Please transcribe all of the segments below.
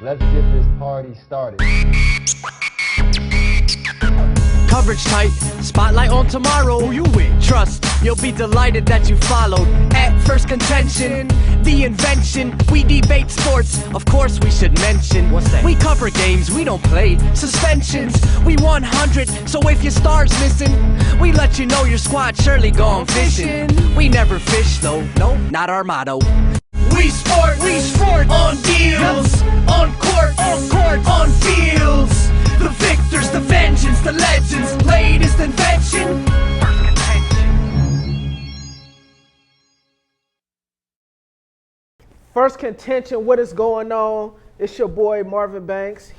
Let's get this party started. Coverage tight, spotlight on tomorrow. Who you with? Trust, you'll be delighted that you followed. At first contention, the invention. We debate sports, of course we should mention. What's that? We cover games, we don't play suspensions. We 100, so if your star's missing, we let you know your squad surely gone fishing. We never fish though, no, not our motto. We sport on deals, on court, on fields. The victors, the vengeance, the legends, latest invention. First contention, what is going on? It's your boy Marvin Banks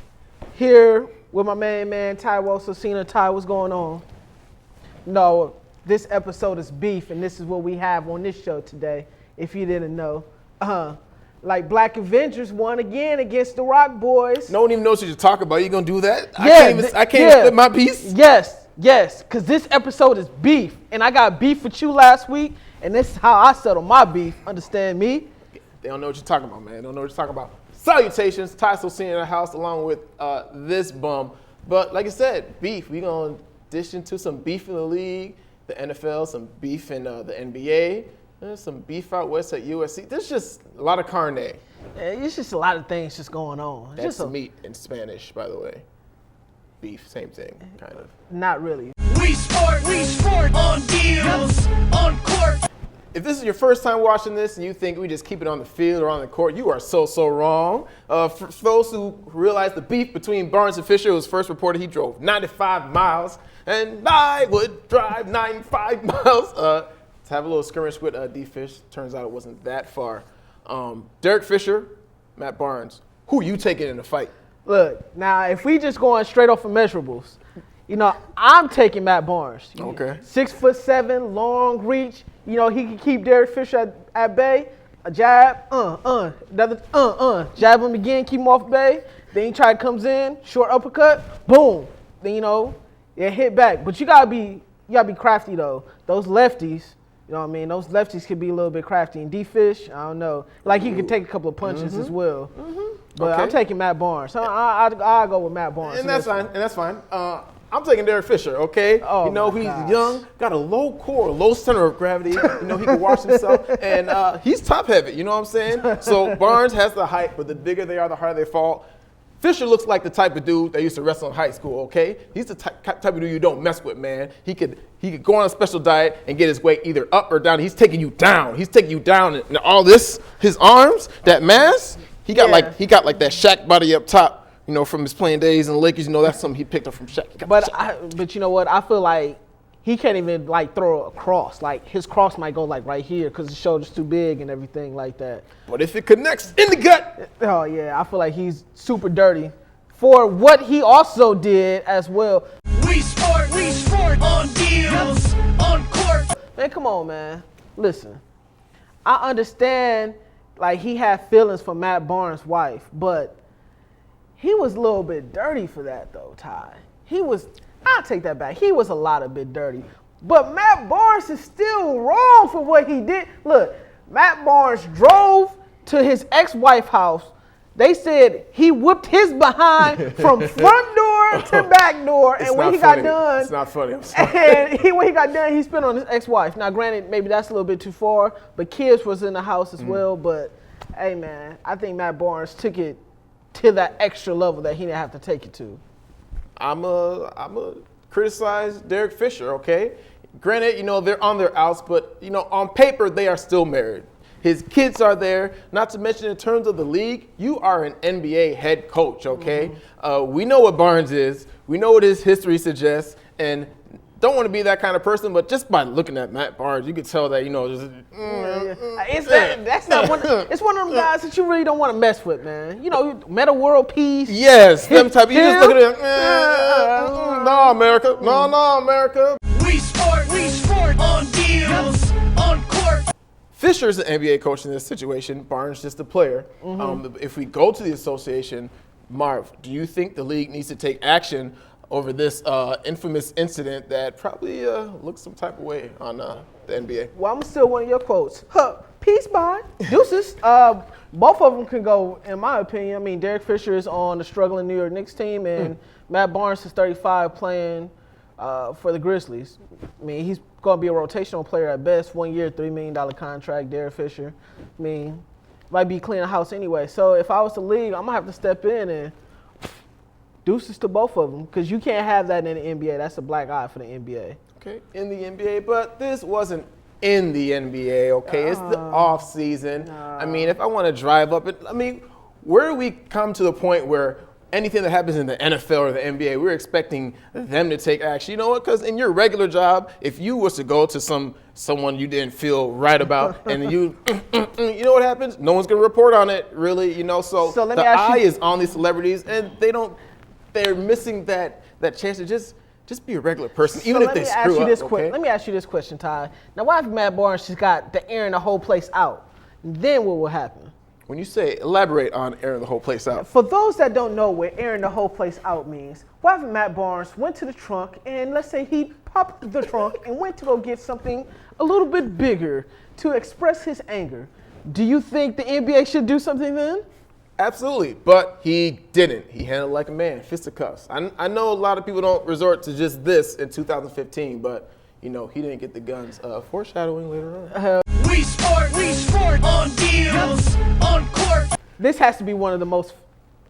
here with my main man Sosina. Ty, what's going on? No, this episode is beef, and this is what we have on this show today. If you didn't know, like Black Avengers won again against the Rock Boys. No one even knows what you're talking about. You gonna do that? Yeah, I can't even flip my piece. Yes, because this episode is beef, and I got beef with you last week, and this is how I settle my beef. Understand me? They don't know what you're talking about, man. They don't know what you're talking about. Salutations, Ty Sosina in the house along with this bum. But like I said, beef. We gonna dish into some beef in the league, the NFL, some beef in the NBA. There's some beef out west at USC. There's just a lot of carne. Yeah, it's just a lot of things just going on. That's just meat in Spanish, by the way. Beef, same thing, kind of. Not really. We sport on deals, on court. If this is your first time watching this and you think we just keep it on the field or on the court, you are so wrong. For those who realize the beef between Barnes and Fisher, it was first reported he drove 95 miles, and I would drive 95 miles to have a little skirmish with D-Fish. Turns out it wasn't that far. Derrick Fisher, Matt Barnes, who are you taking in the fight? Look, now if we just going straight off of measurables, I'm taking Matt Barnes. Okay. 6'7", long reach. He can keep Derrick Fisher at bay. A jab, another, jab him again, keep him off bay. Then he comes in, short uppercut, boom. Then hit back. But you gotta be crafty though. Those lefties, those lefties could be a little bit crafty. And D-Fish, I don't know. Like he could take a couple of punches as well. But okay. I'm taking Matt Barnes. So I'll go with Matt Barnes. And that's fine. I'm taking Derrick Fisher, okay? Oh he's young, got a low core, low center of gravity. He can wash himself, and he's top heavy. You know what I'm saying? So Barnes has the height, but the bigger they are, the harder they fall. Fisher looks like the type of dude that used to wrestle in high school, okay? He's the type of dude you don't mess with, man. He could go on a special diet and get his weight either up or down. He's taking you down. And all this, his arms, that mass, he got like that Shaq body up top. From his playing days in the Lakers, that's something he picked up from Shaq. But you know what? I feel like he can't even throw a cross. Like his cross might go right here because his shoulder's too big and everything like that. But if it connects in the gut, oh yeah, I feel like he's super dirty for what he also did as well. We sport on deals, on court. Man, come on, man. Listen, I understand he had feelings for Matt Barnes' wife, but he was a little bit dirty for that, though, Ty. I'll take that back. He was a lot of bit dirty. But Matt Barnes is still wrong for what he did. Look, Matt Barnes drove to his ex-wife's house. They said he whipped his behind from front door to back door. And when he got done. It's not funny. I'm sorry. And when he got done, he spit on his ex-wife. Now, granted, maybe that's a little bit too far, but kids was in the house as well. But, hey, man, I think Matt Barnes took it to that extra level that he didn't have to take it to. I'm a criticize Derrick Fisher, okay? Granted, they're on their outs, but, on paper, they are still married. His kids are there. Not to mention, in terms of the league, you are an NBA head coach, okay? We know what Barnes is. We know what his history suggests, and don't want to be that kind of person, but just by looking at Matt Barnes, you could tell that, it's one of them guys that you really don't want to mess with, man. Meta world peace. Yes, them type. You just look at it. No, America. No, America. We sport on deals, on court. Fisher's an NBA coach in this situation. Barnes just a player. If we go to the association, Marv, do you think the league needs to take action over this infamous incident that probably looks some type of way on the NBA? Well, I'm still one of your quotes. Peace, bye. Deuces. Both of them can go, in my opinion. I mean, Derek Fisher is on the struggling New York Knicks team, and Matt Barnes is 35 playing for the Grizzlies. I mean, he's going to be a rotational player at best. 1 year, $3 million contract, Derek Fisher. I mean, might be cleaning house anyway. So if I was the league, I'm going to have to step in and deuces to both of them, because you can't have that in the NBA. That's a black eye for the NBA. Okay, in the NBA, but this wasn't in the NBA, okay? It's the off season. I mean, if I want to drive up it, I mean, where do we come to the point where anything that happens in the NFL or the NBA, we're expecting them to take action? You know what? Because in your regular job, if you was to go to someone you didn't feel right about, and you know what happens? No one's gonna report on it, really. You know, so let the me ask eye you, is on these celebrities, and they're missing that chance to just be a regular person, even if they screw up. Okay? Let me ask you this question, Ty. Now, why if Matt Barnes just got the airing the whole place out? Then what will happen? When you say elaborate on airing the whole place out. For those that don't know what airing the whole place out means, what if Matt Barnes went to the trunk and let's say he popped the trunk and went to go get something a little bit bigger to express his anger? Do you think the NBA should do something then? Absolutely, but he didn't. He handled it like a man, fisticuffs. I know a lot of people don't resort to just this in 2015, but you know he didn't get the guns. Foreshadowing later on. We sport on deals, on court. This has to be one of the most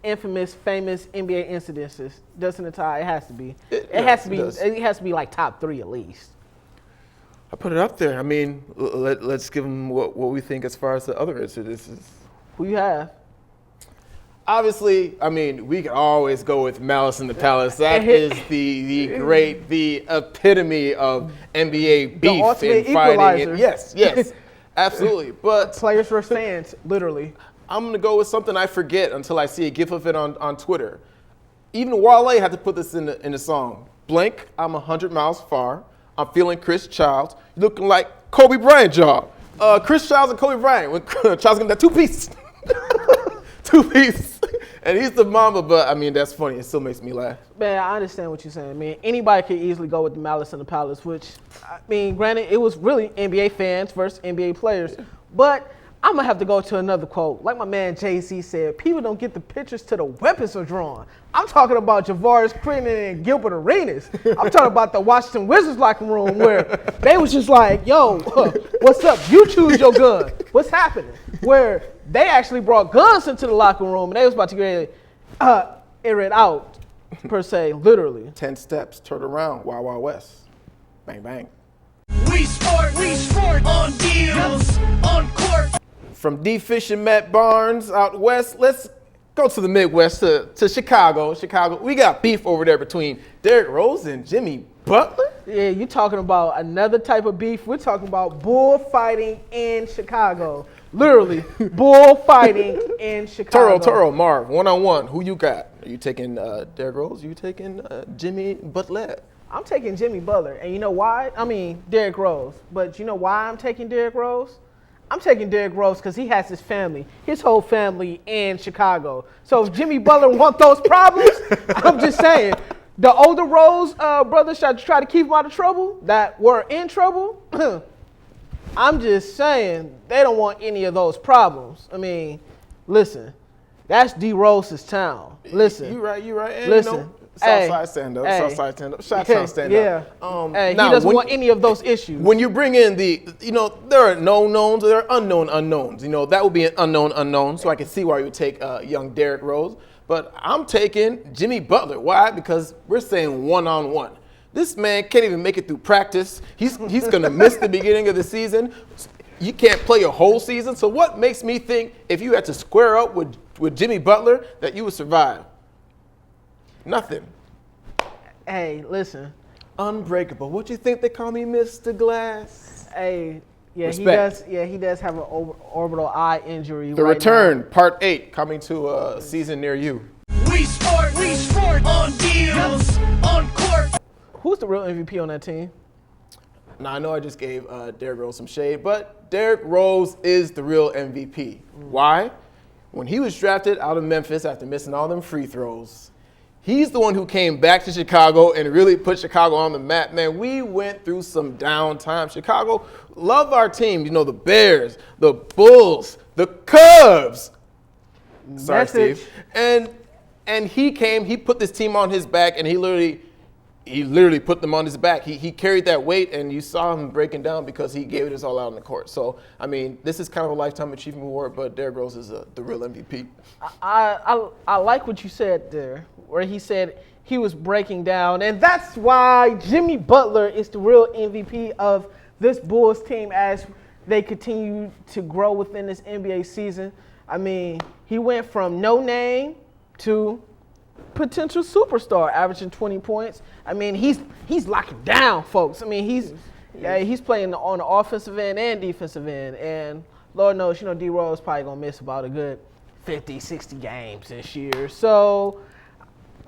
infamous, famous NBA incidences, doesn't it, Ty? It has to be. It has to be like top 3 at least. I put it up there. I mean, let's give them what we think as far as the other incidences. Who you have? Obviously, I mean, we can always go with Malice in the Palace. That is the epitome of NBA beef and fighting. And yes, absolutely. But players versus fans, literally. I'm gonna go with something I forget until I see a gif of it on Twitter. Even Wale had to put this in the song. Blank, I'm 100 miles far. I'm feeling Chris Childs. You're looking like Kobe Bryant, y'all. Chris Childs and Kobe Bryant. When Childs got that 2-piece. 2-piece. And he's the mama, but I mean, that's funny. It still makes me laugh. Man, I understand what you're saying. I mean, anybody could easily go with the Malice in the Palace, which, I mean, granted, it was really NBA fans versus NBA players. But I'm going to have to go to another quote. Like my man Jay-Z said, people don't get the pictures till the weapons are drawn. I'm talking about Javaris Critton and Gilbert Arenas. I'm talking about the Washington Wizards locker room where they was just like, yo, what's up? You choose your gun. What's happening? Where they actually brought guns into the locker room and they was about to get air it out, per se, literally. 10 steps, turn around, Wild Wild West. Bang, bang. We sport on deals, on court. From D. Fish and Matt Barnes out west, let's go to the Midwest, to Chicago. We got beef over there between Derrick Rose and Jimmy Butler. Yeah, you're talking about another type of beef. We're talking about bullfighting in Chicago. Literally, bullfighting in Chicago. Toro, Marv, one-on-one. Who you got? Are you taking Derrick Rose? Are you taking Jimmy Butler? I'm taking Jimmy Butler. And you know why? I mean, Derrick Rose. But you know why I'm taking Derrick Rose? I'm taking Derrick Rose because he has his whole family in Chicago. So if Jimmy Butler want those problems, I'm just saying, the older Rose brothers should try to keep him out of trouble that were in trouble. I'm just saying they don't want any of those problems. I mean, listen, that's D. Rose's town. Listen. You right. And listen. You know, Southside stand up. Southside stand up. Shout stand up. Yeah. He doesn't want any of those issues. When you bring in there are known knowns, there are unknown unknowns. You know, that would be an unknown unknown. So I can see why you would take young Derrick Rose. But I'm taking Jimmy Butler. Why? Because we're saying one-on-one. This man can't even make it through practice. He's going to miss the beginning of the season. You can't play a whole season. So what makes me think if you had to square up with Jimmy Butler that you would survive? Nothing. Hey, listen. Unbreakable. What you think they call me, Mr. Glass? Hey, yeah, Respect. he does have an orbital eye injury. The Return, Part 8, coming to a season near you. We sport on deals, on court. Who's the real MVP on that team? Now, I know I just gave Derrick Rose some shade, but Derrick Rose is the real MVP. Why? When he was drafted out of Memphis after missing all them free throws, He's the one who came back to Chicago and really put Chicago on the map. Man, we went through some down times. Chicago, love our team. You know, the Bears, the Bulls, the Cubs. Sorry, Message. Steve. And he came, he put this team on his back, and he literally put them on his back. He carried that weight, and you saw him breaking down because he gave it his all out on the court. So, I mean, this is kind of a lifetime achievement award, but Derrick Rose is the real MVP. I like what you said there, where he said he was breaking down, and that's why Jimmy Butler is the real MVP of this Bulls team as they continue to grow within this NBA season. I mean, he went from no name to potential superstar, averaging 20 points. I mean, he's locking down, folks. I mean, he's playing on the offensive end and defensive end, and Lord knows, you know, D Rose probably gonna miss about a good 50, 60 games this year. So,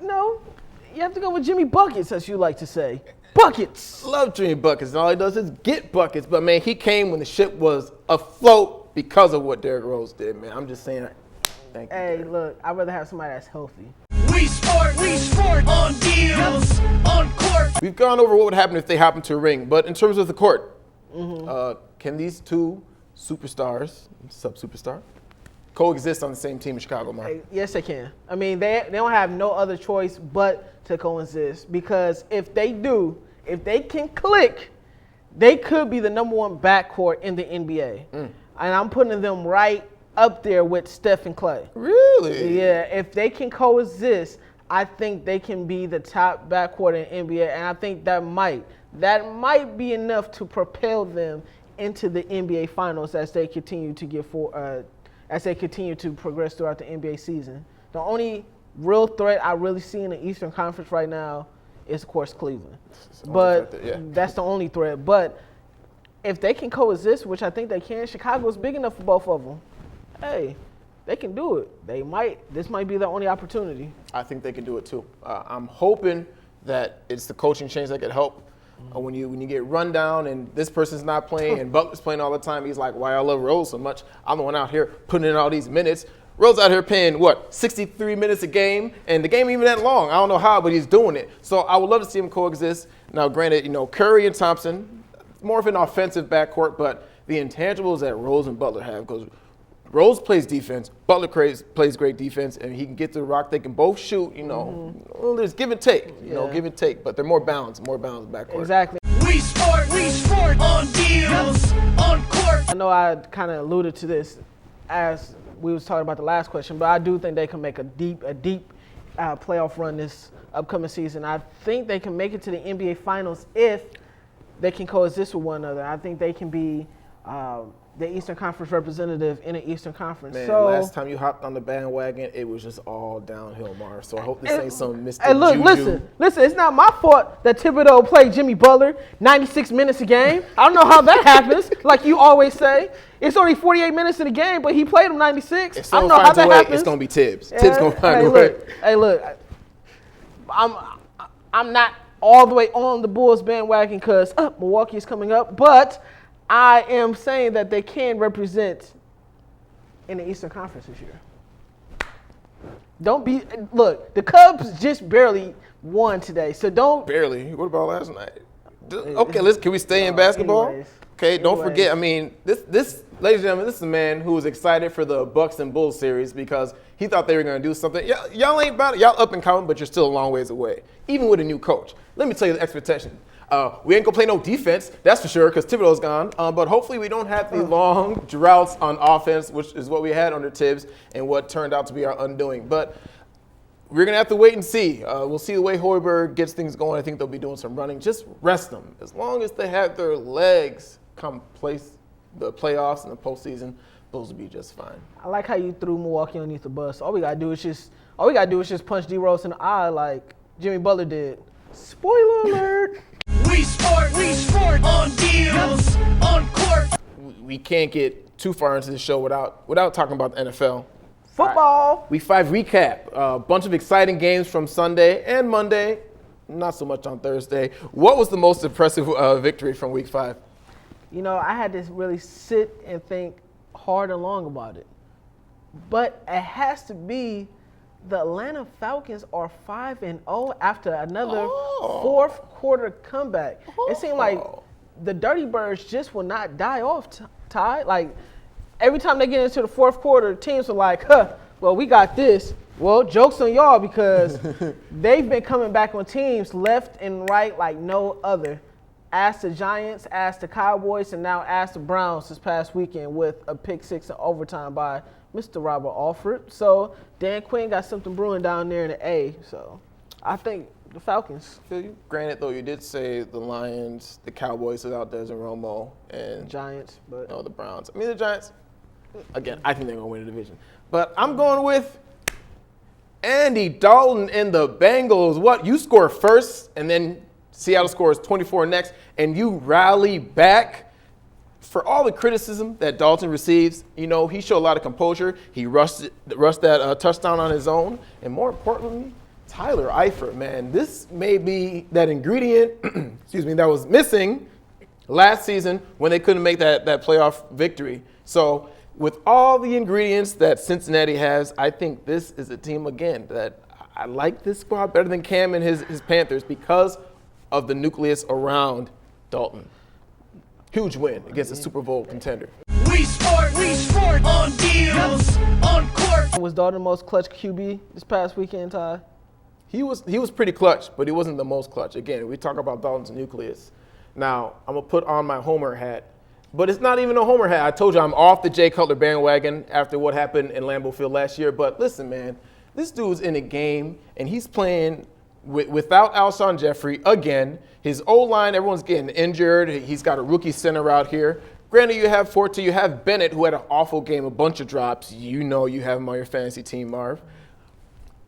no, you have to go with Jimmy Buckets, as you like to say. Buckets. Love Jimmy Buckets, and all he does is get buckets. But man, he came when the ship was afloat because of what Derrick Rose did. Man, I'm just saying. Thank you. Hey, Derrick. look, I'd rather have somebody that's healthy. We sport on deals, on court. We've gone over what would happen if they hop into a ring, but in terms of the court, can these two superstars, sub-superstar, coexist on the same team in Chicago, Marv? Hey, yes, they can. I mean, they don't have no other choice but to coexist, because if they do, if they can click, they could be the number one backcourt in the NBA. And I'm putting them right up there with Steph and Clay. Really? Yeah, if they can coexist, I think they can be the top backcourt in NBA, and I think that might be enough to propel them into the NBA Finals as they continue to progress throughout the NBA season. The only real threat I really see in the Eastern Conference right now is, of course, Cleveland. But that's the only threat. But if they can coexist, which I think they can, Chicago's big enough for both of them. Hey, they can do it. This might be the only opportunity. I think they can do it too. I'm hoping that it's the coaching change that could help. When you get run down and this person's not playing and Butler's playing all the time, he's like, why I love Rose so much. I'm the one out here putting in all these minutes. Rose out here playing, 63 minutes a game, and the game ain't even that long. I don't know how, but he's doing it. So I would love to see him coexist. Now, granted, Curry and Thompson, more of an offensive backcourt, but the intangibles that Rose and Butler have, because Rose plays defense, Butler plays great defense, and he can get to the rock. They can both shoot, well, there's give and take, give and take, but they're more balanced backcourt. Exactly. We sport on deals, on court. I know I kind of alluded to this as we was talking about the last question, but I do think they can make a deep playoff run this upcoming season. I think they can make it to the NBA Finals if they can coexist with one another. I think they can be the Eastern Conference representative in the Eastern Conference. Man, so, last time you hopped on the bandwagon, it was just all downhill, Marv. So I hope this ain't some Mr. Hey, look, Juju. listen, it's not my fault that Thibodeau played Jimmy Butler 96 minutes a game. I don't know how that happens, like you always say. It's only 48 minutes in the game, but he played him 96. If I don't someone know how finds a that way, happens. it's going to be Tibbs. Tibbs going to find a way. Look, I'm not all the way on the Bulls bandwagon because Milwaukee is coming up, but I am saying that they can represent in the Eastern Conference this year. Look, the Cubs just barely won today, so don't. Barely. What about last night? Okay, can we stay in basketball? Don't forget. I mean, this, ladies and gentlemen, this is a man who was excited for the Bucks and Bulls series because he thought they were going to do something. Y'all ain't about it. Y'all up and coming, but you're still a long ways away, even with a new coach. Let me tell you the expectation. We ain't gonna play no defense, that's for sure, because Thibodeau's gone. But hopefully we don't have the long droughts on offense, which is what we had under Tibbs and what turned out to be our undoing. But we're gonna have to wait and see. We'll see the way Hoiberg gets things going. I think they'll be doing some running. Just rest them. As long as they have their legs come place the playoffs and the postseason, those will be just fine. I like how you threw Milwaukee underneath the bus. All we gotta do is just punch D Rose in the eye like Jimmy Butler did. Spoiler alert. We sport on deals, on court. We can't get too far into the show without talking about the NFL. Football. Week 5 recap. A bunch of exciting games from Sunday and Monday. Not so much on Thursday. What was the most impressive victory from Week 5? I had to really sit and think hard and long about it. But it has to be the Atlanta Falcons are 5-0 after another fourth quarter comeback. It seemed like the Dirty Birds just will not die off, Ty. Like, every time they get into the fourth quarter, teams are like, well, we got this. Well, joke's on y'all because they've been coming back on teams left and right like no other. Ask the Giants, ask the Cowboys, and now ask the Browns this past weekend with a pick six in overtime by Mr. Robert Alford. So Dan Quinn got something brewing down there in the A. So I think the Falcons. Feel you. Granted, though, you did say the Lions, the Cowboys without Desmond Romo, and Giants, but the Browns. I mean, the Giants. Again, I think they're gonna win the division, but I'm going with Andy Dalton and the Bengals. What, you score first, and then Seattle scores 24 next, and you rally back. For all the criticism that Dalton receives, he showed a lot of composure. He rushed that touchdown on his own, and more importantly, Tyler Eifert, man, this may be that ingredient, that was missing last season when they couldn't make that playoff victory. So with all the ingredients that Cincinnati has, I think this is a team, again, that I like this squad better than Cam and his Panthers because of the nucleus around Dalton. Huge win against a Super Bowl contender. We sport on deals, on court. Was Dalton the most clutch QB this past weekend, Ty? He was pretty clutch, but he wasn't the most clutch. Again, we talk about Dalton's nucleus. Now, I'm going to put on my Homer hat. But it's not even a Homer hat. I told you I'm off the Jay Cutler bandwagon after what happened in Lambeau Field last year. But listen, man, this dude's in a game, and he's playing without Alshon Jeffrey again. His O-line, everyone's getting injured. He's got a rookie center out here. Granted, you have Forte, you have Bennett, who had an awful game, a bunch of drops. You have him on your fantasy team, Marv.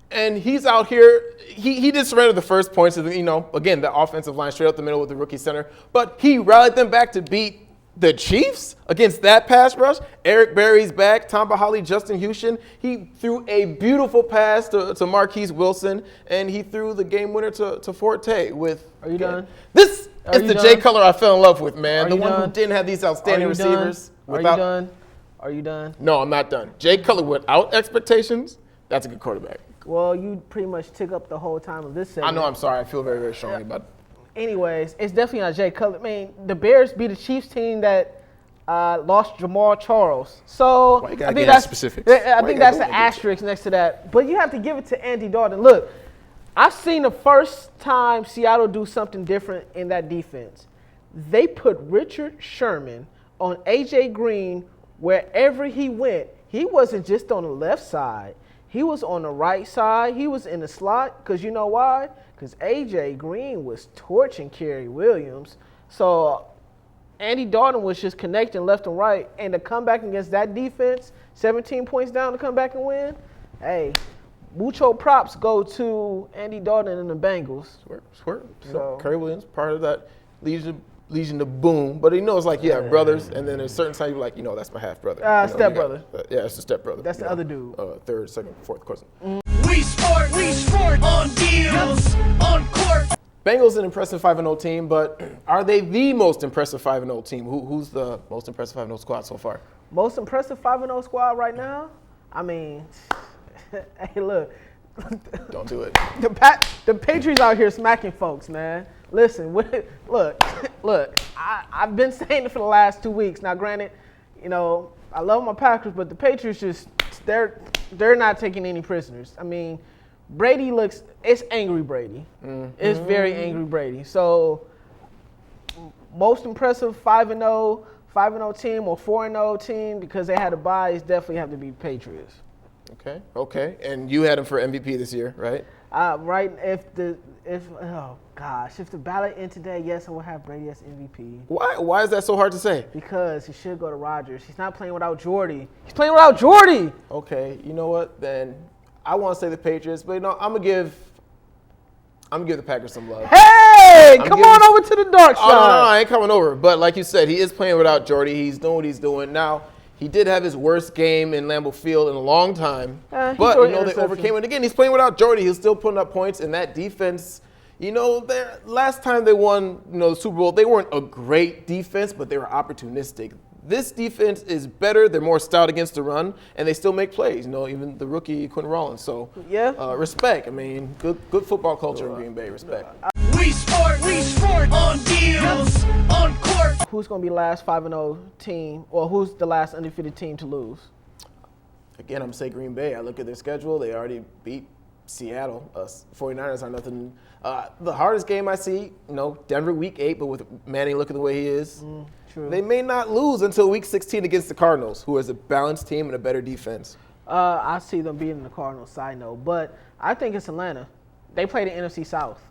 And he's out here. He did surrender the first points of again, the offensive line straight up the middle with the rookie center. But he rallied them back to beat the Chiefs against that pass rush. Eric Berry's back. Tom Bahali, Justin Houston. He threw a beautiful pass to Marquise Wilson, and he threw the game winner to Forte with. Are you done? This is the Jay Cutler I fell in love with, man. The one who didn't have these outstanding receivers. Are you done? Are you done? No, I'm not done. Jay Cutler without expectations, that's a good quarterback. Well, you pretty much took up the whole time of this segment. I know, I'm sorry. I feel very, very strongly about it. Anyways, it's definitely not Jay Cutler. I mean, the Bears beat the Chiefs team that lost Jamal Charles. So I think that's specifics. I think that's the asterisk next to that. But you have to give it to Andy Dalton. Look, I've seen the first time Seattle do something different in that defense. They put Richard Sherman on A.J. Green wherever he went. He wasn't just on the left side. He was on the right side. He was in the slot. Because you know why? Because A.J. Green was torching Kerry Williams. So Andy Dalton was just connecting left and right. And to come back against that defense, 17 points down to come back and win, hey, mucho props go to Andy Dalton and the Bengals. Swear. So Kerry Williams, part of that Legion to Boom. But it's like, brothers. And then there's certain times you're like, that's my half brother. Stepbrother. It's the stepbrother. That's the other dude. Third, second, fourth cousin. We sport on deals, on court. Bengals an impressive 5-0 team, but are they the most impressive 5-0 team? Who's the most impressive 5-0 squad so far? Most impressive 5-0 squad right now? I mean, hey, look. Don't do it. The Patriots out here smacking folks, man. Listen, look. I've been saying it for the last 2 weeks. Now, granted, I love my Packers, but the Patriots they're not taking any prisoners. I mean, Brady it's angry Brady. Mm-hmm. It's very angry Brady. So, most impressive 5-0 team or 4-0 team because they had a bye is definitely have to be Patriots. Okay. And you had him for MVP this year, right? Right. If the ballot in today, yes, I will have Brady as MVP. Why is that so hard to say? Because he should go to Rodgers. He's not playing without Jordy. He's playing without Jordy. Okay. You know what? Then I want to say the Patriots, but I'm gonna give the Packers some love. Hey, come on over to the dark side. Oh, no, I ain't coming over. But like you said, he is playing without Jordy. He's doing what he's doing now. He did have his worst game in Lambeau Field in a long time. But, they overcame it. Again, he's playing without Jordy. He's still putting up points. And that defense, last time they won, the Super Bowl, they weren't a great defense, but they were opportunistic. this defense is better. They're more stout against the run, and they still make plays. Even the rookie Quentin Rollins. So, respect. I mean, good football culture in Green Bay. Respect. We sport on deals, on court. Who's going to be the last 5-0 team, or who's the last undefeated team to lose? Again, I'm going to say Green Bay. I look at their schedule. They already beat Seattle. 49ers are nothing. The hardest game I see, Denver week 8, but with Manning looking the way he is, True. They may not lose until week 16 against the Cardinals, who is a balanced team and a better defense. I see them beating the Cardinals, side note, but I think it's Atlanta. They play the NFC South.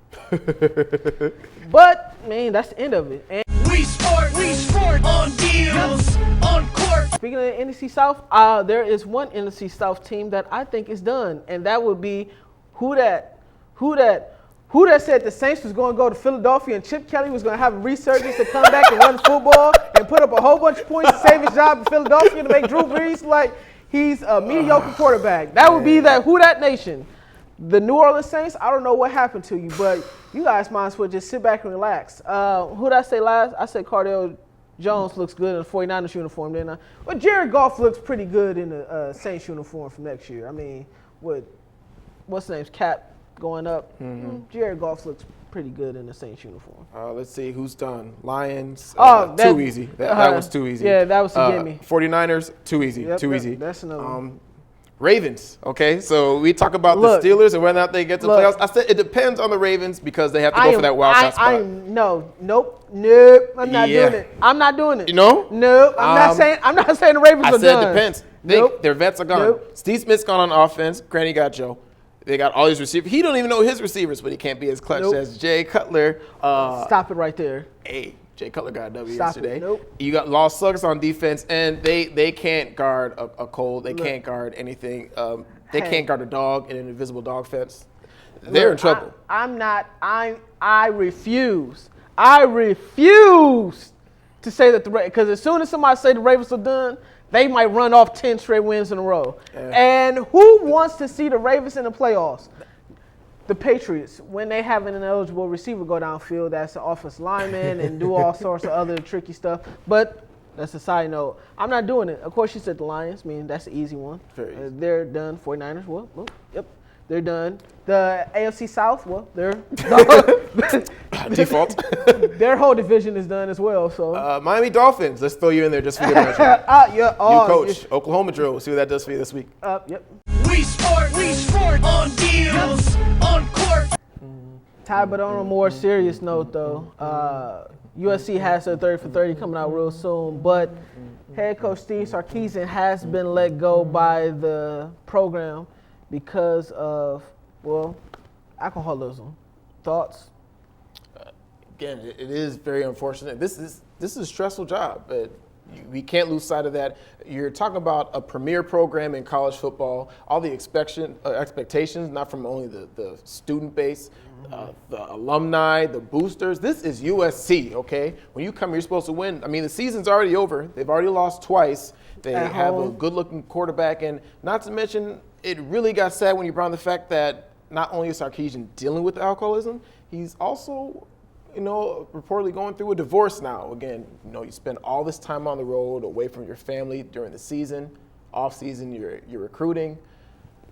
But, that's the end of it. And We sport on deals, on court. speaking of the NFC South, there is one NFC South team that I think is done, and that would be who that said the Saints was going to go to Philadelphia and Chip Kelly was going to have a resurgence to come back and run football and put up a whole bunch of points to save his job in Philadelphia to make Drew Brees like he's a mediocre quarterback. That would be that who that nation. The New Orleans Saints, I don't know what happened to you, but you guys might as well just sit back and relax. Who did I say last? I said Cardale Jones looks good in the 49ers uniform, didn't I? Well, Jared Goff looks pretty good in the Saints uniform for next year. I mean, what's the name's Cap going up? Jared Goff looks pretty good in the Saints uniform. Let's see who's done. Lions, too easy. That was too easy. Yeah, that was a gimme. 49ers, too easy. Yep, too easy. That's another one. Ravens, okay? So we talk about the Steelers and whether or not they get to the playoffs. I said it depends on the Ravens because they have to go for that wild card spot. Nope. I'm not doing it. I'm not doing it. You know? Nope. I'm not saying the Ravens are done. I said it depends. Their vets are gone. Nope. Steve Smith's gone on offense. Granny got Joe. They got all these receivers. He don't even know his receivers, but he can't be as clutch as Jay Cutler. Stop it right there. Hey, Jay Cutler got a W Stop yesterday. it. Nope. You got Lost Sluggers on defense, and they can't guard a cold. They can't guard anything. They can't guard a dog in an invisible dog fence. They're in trouble. I refuse. I refuse to say that because as soon as somebody say the Ravens are done, they might run off 10 straight wins in a row. Yeah. And who wants to see the Ravens in the playoffs? The Patriots, when they have an ineligible receiver go downfield, that's an offensive lineman and do all sorts of other tricky stuff. But that's a side note. I'm not doing it. Of course, you said the Lions. I mean, that's the easy one. Very easy. They're done. 49ers, yep. They're done. The AFC South, they're default. Their whole division is done as well. So Miami Dolphins. Let's throw you in there just for good measure. New coach, Oklahoma Drill. See what that does for you this week. Yep. We sport on deals, on court. Ty, but on a more serious note, though, USC has their 30 for 30 coming out real soon, but head coach Steve Sarkisian has been let go by the program because of, alcoholism. Thoughts? Again, it is very unfortunate. This is a stressful job, but we can't lose sight of that. You're talking about a premier program in college football, all the expectations, not from only the student base, the alumni, the boosters. This is USC, okay? When you come, you're supposed to win. I mean, the season's already over. They've already lost twice. They have a good-looking quarterback, and not to mention, it really got sad when you brought in the fact that not only is Sarkisian dealing with alcoholism, he's also reportedly going through a divorce now. Again, you spend all this time on the road, away from your family during the season, off season, you're recruiting.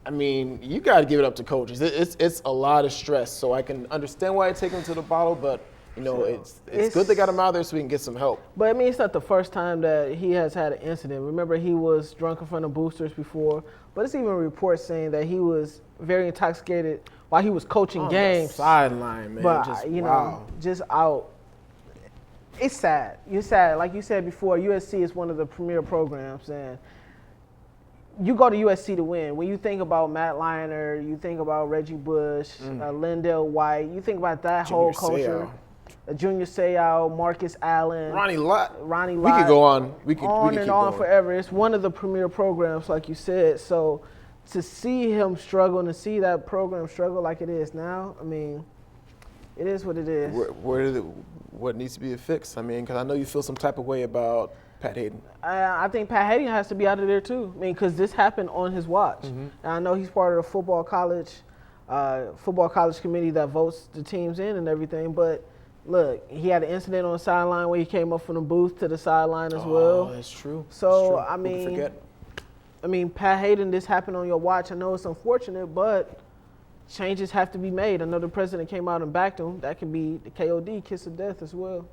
I mean, you got to give it up to coaches. It's a lot of stress. So I can understand why I take him to the bottle, but it's good they got him out there so we can get some help. But I mean, it's not the first time that he has had an incident. Remember, he was drunk in front of boosters before, but it's even reports saying that he was very intoxicated while he was coaching games. Sideline, man. But wow. Just out. It's sad. It's sad. Like you said before, USC is one of the premier programs, and you go to USC to win. When you think about Matt Leinart, you think about Reggie Bush, Lindell White, you think about that whole culture. Junior Seau, Marcus Allen, Ronnie Lott. We could go on. We could on keep on going. forever. It's one of the premier programs, like you said. So to see him struggle and to see that program struggle like it is now, I mean, it is what it is. What needs to be fixed? I mean, because I know you feel some type of way about Pat Hayden. I think Pat Hayden has to be out of there too. I mean, because this happened on his watch. And I know he's part of the football college committee that votes the teams in and everything. But Look, he had an incident on the sideline where he came up from the booth to the sideline as well. Oh, that's true. So, that's true. I Who can forget? Pat Hayden, this happened on your watch. I know it's unfortunate, but changes have to be made. I know the president came out and backed him. That can be the KOD, kiss of death as well.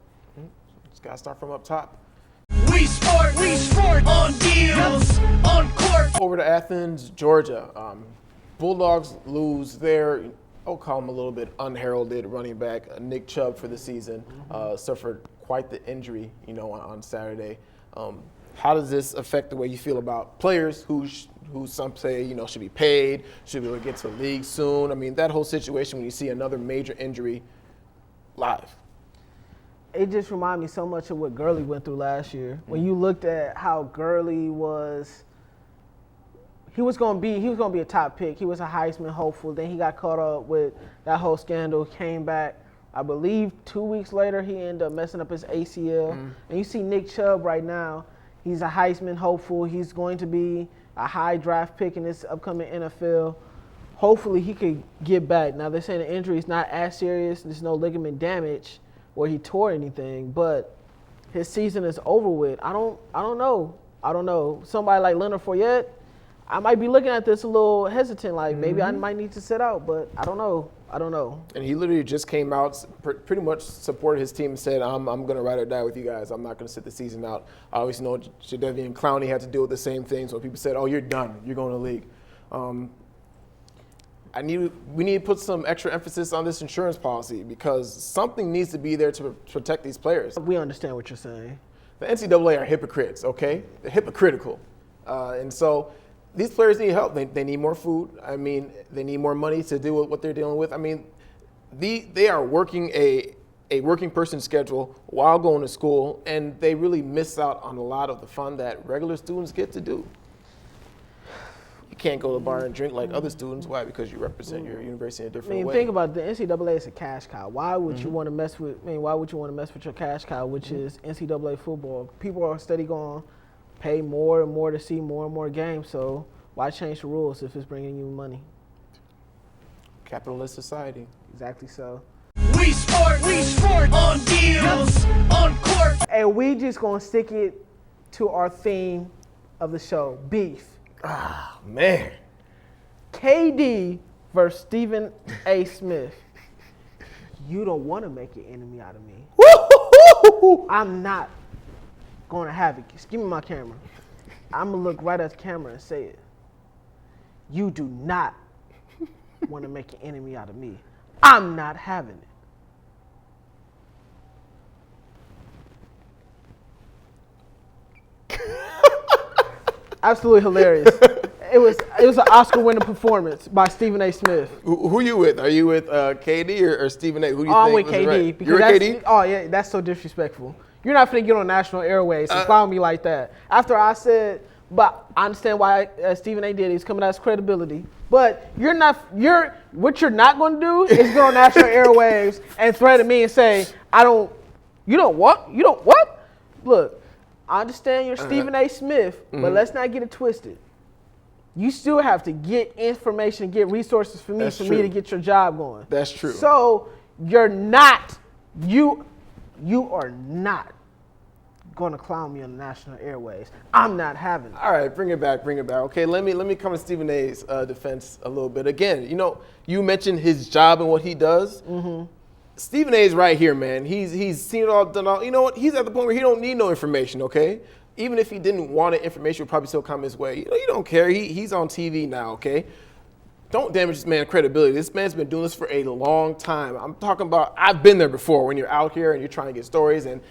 Just got to start from up top. We sport on deals, on court. Over to Athens, Georgia. Bulldogs lose their, I'll call him a little bit unheralded running back, Nick Chubb, for the season. Suffered quite the injury, on Saturday. How does this affect the way you feel about players who some say, should be paid, should be able to get to the league soon? I mean, that whole situation when you see another major injury live. It just reminded me so much of what Gurley went through last year. When you looked at how Gurley was, he was going to be a top pick. He was a Heisman hopeful. Then he got caught up with that whole scandal, came back. I believe 2 weeks later, he ended up messing up his ACL. And you see Nick Chubb right now. He's a Heisman hopeful. He's going to be a high draft pick in this upcoming NFL. Hopefully, he could get back. Now, they're saying the injury is not as serious. There's no ligament damage where he tore anything, but his season is over with. I don't know. Somebody like Leonard Fournette, I might be looking at this a little hesitant, like maybe I might need to sit out, but I don't know. And he literally just came out, pretty much supported his team and said, I'm going to ride or die with you guys. I'm not going to sit the season out. I always know Jadeveon Clowney had to deal with the same thing. So people said, oh, you're done. You're going to the league. We need to put some extra emphasis on this insurance policy because something needs to be there to protect these players. We understand what you're saying. The NCAA are hypocrites, okay? They're hypocritical. And so these players need help. They need more food. I mean, they need more money to deal with what they're dealing with. I mean, they are working a working person schedule while going to school, and they really miss out on a lot of the fun that regular students get to do. You can't go to the bar and drink like other students. Why? Because you represent your university in a different way. Think about the NCAA is a cash cow. Why would you want to mess with? Why would you want to mess with your cash cow, which is NCAA football? People are steady going to pay more and more to see more and more games. So why change the rules if it's bringing you money? Capitalist society. Exactly so. We sport on deals, on court. And we just gonna stick it to our theme of the show: beef. Ah, man. KD versus Stephen A. Smith. You don't want to make an enemy out of me. Woo-hoo-hoo-hoo-hoo. I'm not going to have it. Just give me my camera. I'm going to look right at the camera and say it. You do not want to make an enemy out of me. I'm not having it. Absolutely hilarious. It was an Oscar-winning performance by Stephen A. Smith. Who you with? Are you with KD or Stephen A? Who do you I'm think with was KD. right? Because You're with KD? Oh, yeah, that's so disrespectful. You're not finna get on national airways and clown me like that. After I said, but I understand why Stephen A. did it. He's coming out his credibility. But what you're not going to do is get on national airwaves and threaten me and say, you don't what? Look, I understand you're Stephen A. Smith, but let's not get it twisted. You still have to get information, get resources for me to get your job going. That's true. So you are not going to clown me on the national airways. I'm not having it. All right, bring it back. Okay, let me come to Stephen A's defense a little bit. Again, you mentioned his job and what he does. Stephen A's right here, man. He's seen it all, done all. You know what? He's at the point where he don't need no information, okay? Even if he didn't want it, information would probably still come his way. You don't care. He's on TV now, okay? Don't damage this man's credibility. This man's been doing this for a long time. I'm talking about, I've been there before when you're out here and you're trying to get stories and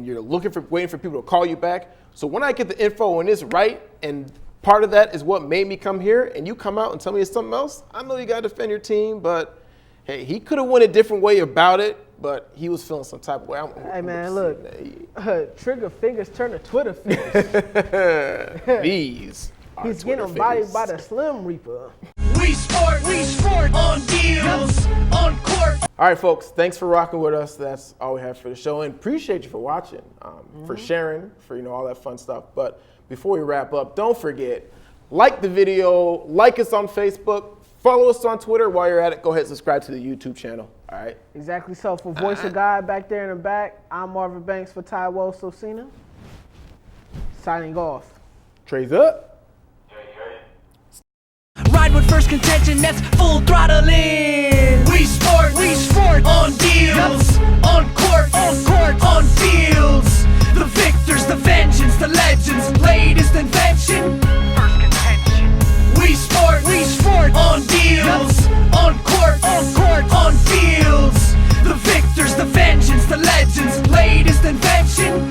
you're waiting for people to call you back. So when I get the info and it's right, and part of that is what made me come here, and you come out and tell me it's something else, I know you got to defend your team, but hey, he could have went a different way about it, but he was feeling some type of way. Hey, man, look, trigger fingers turn to Twitter fingers. These are He's Twitter getting bodied fingers. by the Slim Reaper. We sport on deals, on court. All right, folks, thanks for rocking with us. That's all we have for the show, and appreciate you for watching, for sharing, for all that fun stuff. But before we wrap up, don't forget, like the video, like us on Facebook, Follow us on Twitter. While you're at it, go ahead and subscribe to the YouTube channel. All right. Exactly so. For Voice of God back there in the back, I'm Marvin Banks for Ty Sosina. Signing off. Trey's up. Ride with first contention, that's full throttle in. We sport on deals, on court, on fields. The victors, the vengeance, the legends, latest invention. First contention. We sport on deals, on court, on fields. The victors, the vengeance, the legends, latest invention.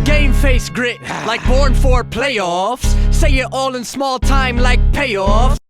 Game face grit, like born for playoffs. Say it all in small time like payoffs.